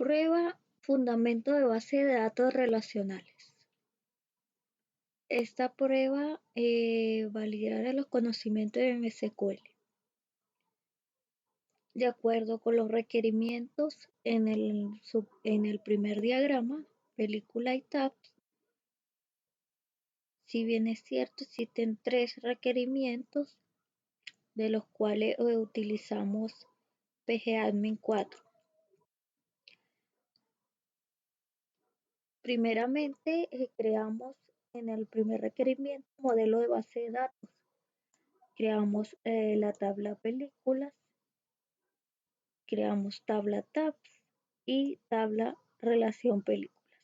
Prueba fundamento de base de datos relacionales. Esta prueba validará los conocimientos en SQL. De acuerdo con los requerimientos en el primer diagrama, película y tabs, si bien es cierto, existen 3 requerimientos, de los cuales utilizamos pgadmin 4. Primeramente, creamos en el primer requerimiento modelo de base de datos. Creamos la tabla películas, creamos tabla tabs y tabla relación películas.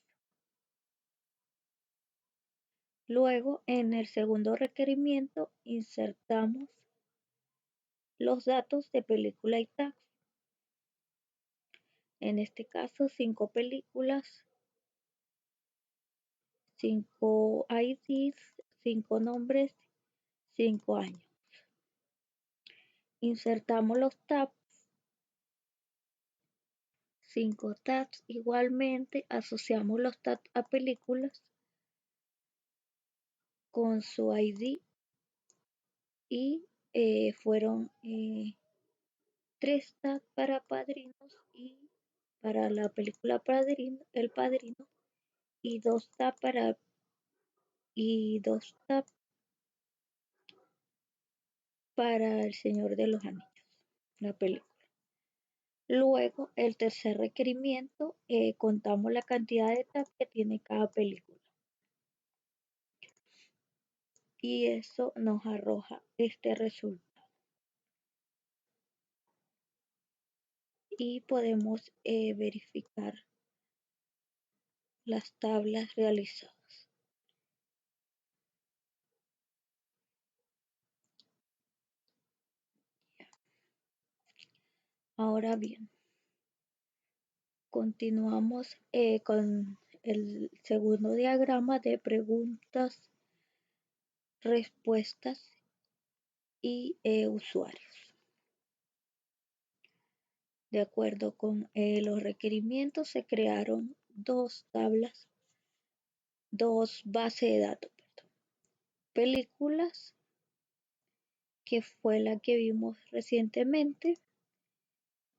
Luego, en el segundo requerimiento, insertamos los datos de película y tabs. En este caso, 5 películas, 5 IDs, 5 nombres, 5 años. Insertamos los tabs, 5 tabs. Igualmente, asociamos los tabs a películas con su ID y fueron 3 tabs para Padrinos y para la película El Padrino y 2 tabs para El Señor de los Anillos, la película. Luego, el tercer requerimiento, contamos la cantidad de tabs que tiene cada película. Y eso nos arroja este resultado. Y podemos verificar las tablas realizadas. Ahora bien, continuamos con el segundo diagrama de preguntas, respuestas y usuarios. De acuerdo con los requerimientos, se crearon 2 tablas, 2 bases de datos. Películas, que fue la que vimos recientemente,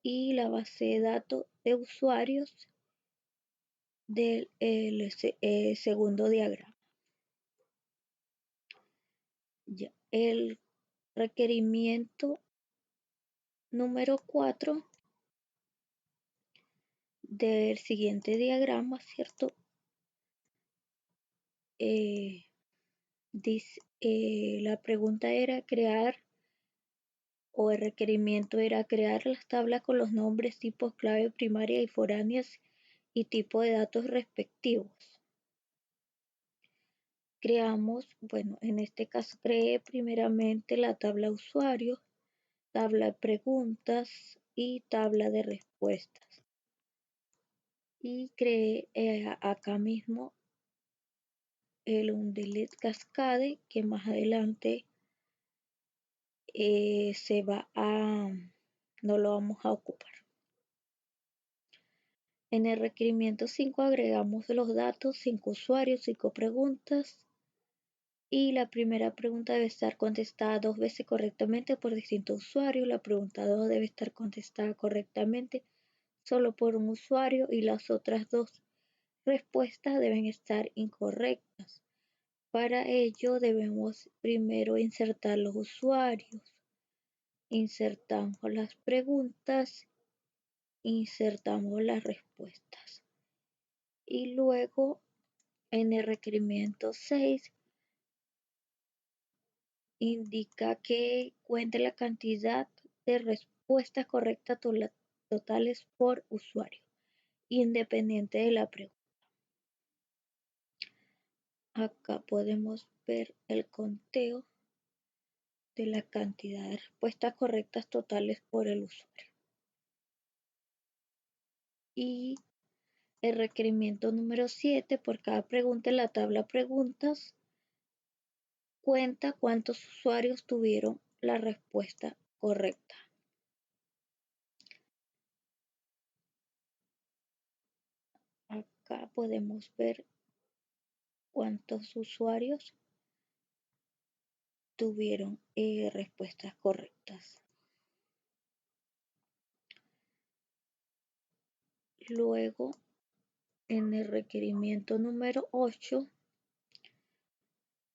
y la base de datos de usuarios del segundo diagrama. Ya, el requerimiento número 4 del siguiente diagrama, ¿cierto? La pregunta era el requerimiento era crear las tablas con los nombres, tipos clave primarias y foráneas y tipo de datos respectivos. En este caso creé primeramente la tabla usuarios, tabla de preguntas y tabla de respuestas. Y creé acá mismo el Undelete Cascade, que más adelante no lo vamos a ocupar. En el requerimiento 5 agregamos los datos, 5 usuarios, 5 preguntas. Y la primera pregunta debe estar contestada 2 veces correctamente por distintos usuarios. La pregunta 2 debe estar contestada correctamente solo por un usuario y las otras 2 respuestas deben estar incorrectas. Para ello debemos primero insertar los usuarios. Insertamos las preguntas, insertamos las respuestas. Y luego en el requerimiento 6 indica que cuente la cantidad de respuestas correctas totales por usuario, independiente de la pregunta. Acá podemos ver el conteo de la cantidad de respuestas correctas totales por el usuario. Y el requerimiento número 7, por cada pregunta en la tabla preguntas, cuenta cuántos usuarios tuvieron la respuesta correcta. acá podemos ver cuántos usuarios tuvieron respuestas correctas. Luego, en el requerimiento número 8,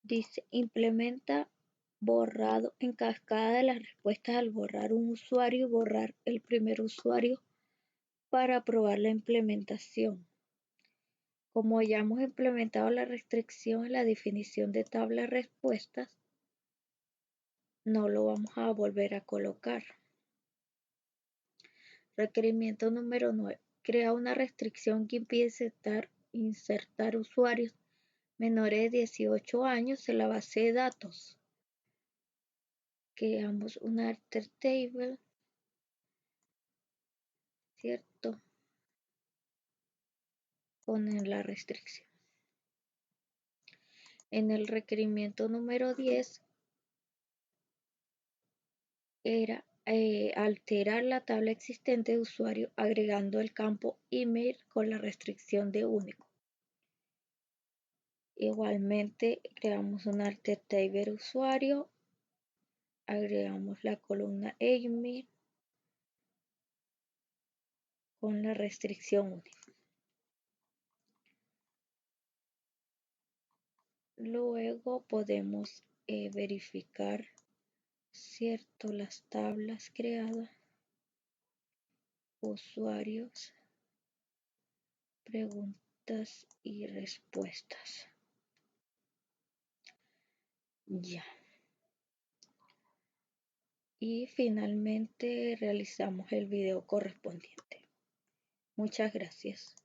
dice implementa borrado en cascada de las respuestas al borrar un usuario y borrar el primer usuario para aprobar la implementación. Como ya hemos implementado la restricción en la definición de tabla de respuestas, no lo vamos a volver a colocar. Requerimiento número 9. Crea una restricción que impide insertar usuarios menores de 18 años en la base de datos. Creamos un alter table, ¿cierto? Con la restricción. En el requerimiento número 10 era alterar la tabla existente de usuario agregando el campo email con la restricción de único. Igualmente creamos un alter table usuario, agregamos la columna email con la restricción única. Luego podemos verificar, cierto, las tablas creadas, usuarios, preguntas y respuestas. Ya. Y finalmente realizamos el video correspondiente. Muchas gracias.